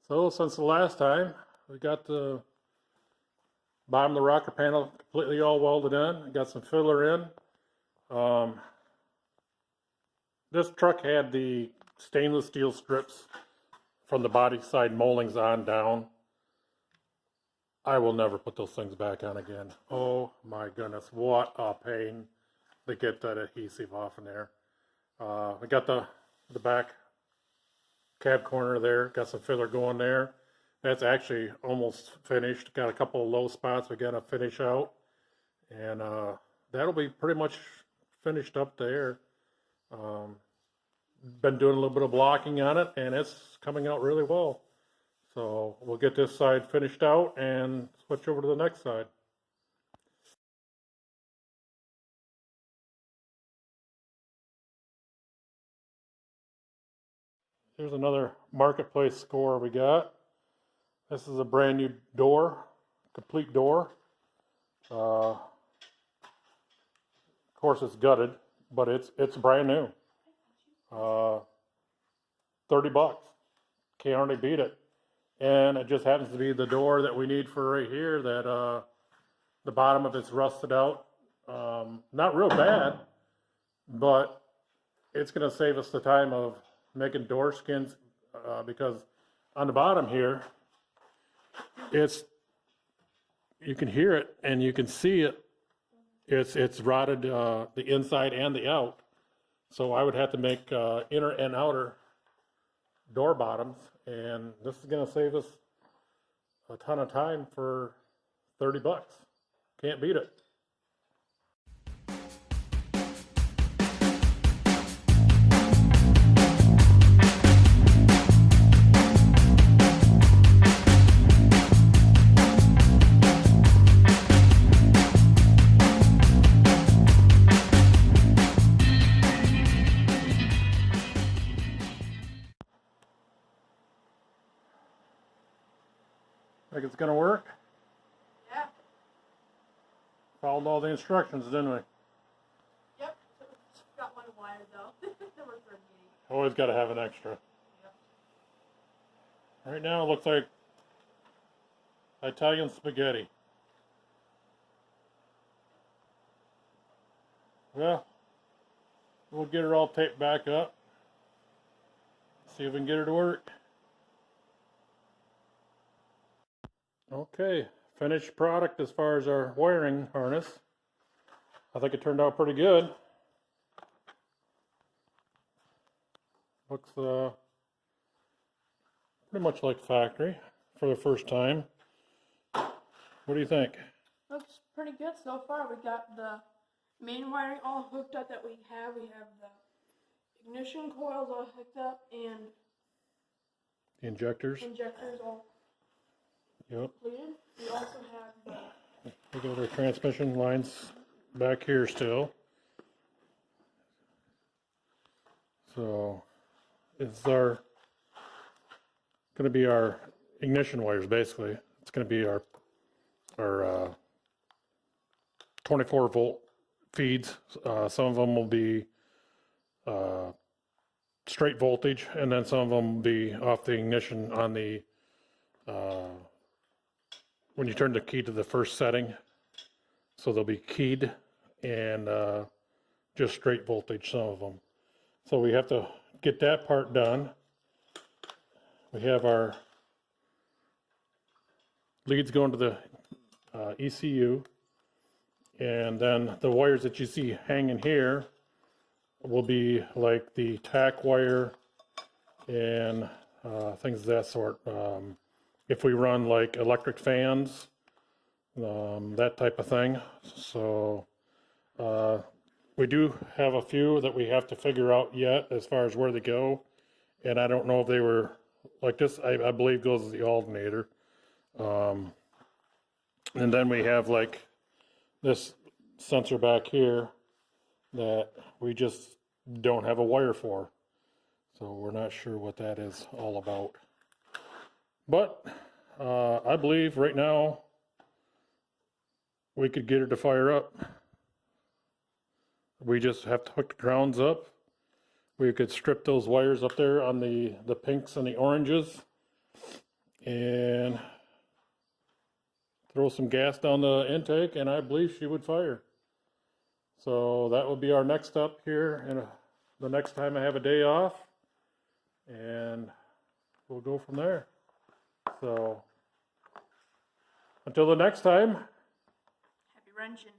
So since the last time, we got the bottom of the rocker panel completely all welded in. Got some filler in. This truck had the stainless steel strips from the body side moldings on down. I will never put those things back on again. Oh my goodness, what a pain to get that adhesive off in there. We got the back cab corner there, got some filler going there. That's actually almost finished. Got a couple of low spots we gotta finish out, and that'll be pretty much finished up there. Been doing a little bit of blocking on it, and it's coming out really well. So we'll get this side finished out and switch over to the next side. Here's another marketplace score we got. This is a brand new door, complete door. Of course it's gutted, but it's brand new. 30 bucks. Can't hardly beat it. And it just happens to be the door that we need for right here that the bottom of it's rusted out. Not real bad, but it's going to save us the time of making door skins because on the bottom here, you can hear it and you can see it. It's rotted the inside and the out. So I would have to make inner and outer door bottoms, and this is going to save us a ton of time for 30 bucks. Can't beat it. Think it's gonna work? Yeah. Followed all the instructions, didn't we? Yep. Got one wire though. Always gotta have an extra. Yep. Right now it looks like Italian spaghetti. Well, we'll get her all taped back up. See if we can get her to work. Okay, finished product as far as our wiring harness. I think it turned out pretty good. Looks pretty much like factory for the first time. What do you think? Looks pretty good so far. We got the main wiring all hooked up that we have. We have the ignition coils all hooked up and The injectors? injectors all Yep. completed. We also have the We got our transmission lines back here still. So it's going to be our ignition wires basically. It's going to be our 24 volt feeds. Some of them will be straight voltage, and then some of them will be off the ignition on the when you turn the key to the first setting. So they'll be keyed and just straight voltage, some of them. So we have to get that part done. We have our leads going to the ECU, and then the wires that you see hanging here will be like the tack wire and things of that sort. If we run like electric fans, that type of thing. So we do have a few that we have to figure out yet as far as where they go. And I don't know if they were like this, I believe goes to the alternator. And then we have like this sensor back here that we just don't have a wire for. So we're not sure what that is all about. But I believe right now we could get her to fire up. We just have to hook the grounds up. We could strip those wires up there on the pinks and the oranges and throw some gas down the intake, and I believe she would fire. So that will be our next step here, and the next time I have a day off, and we'll go from there. So until the next time. Happy wrenching.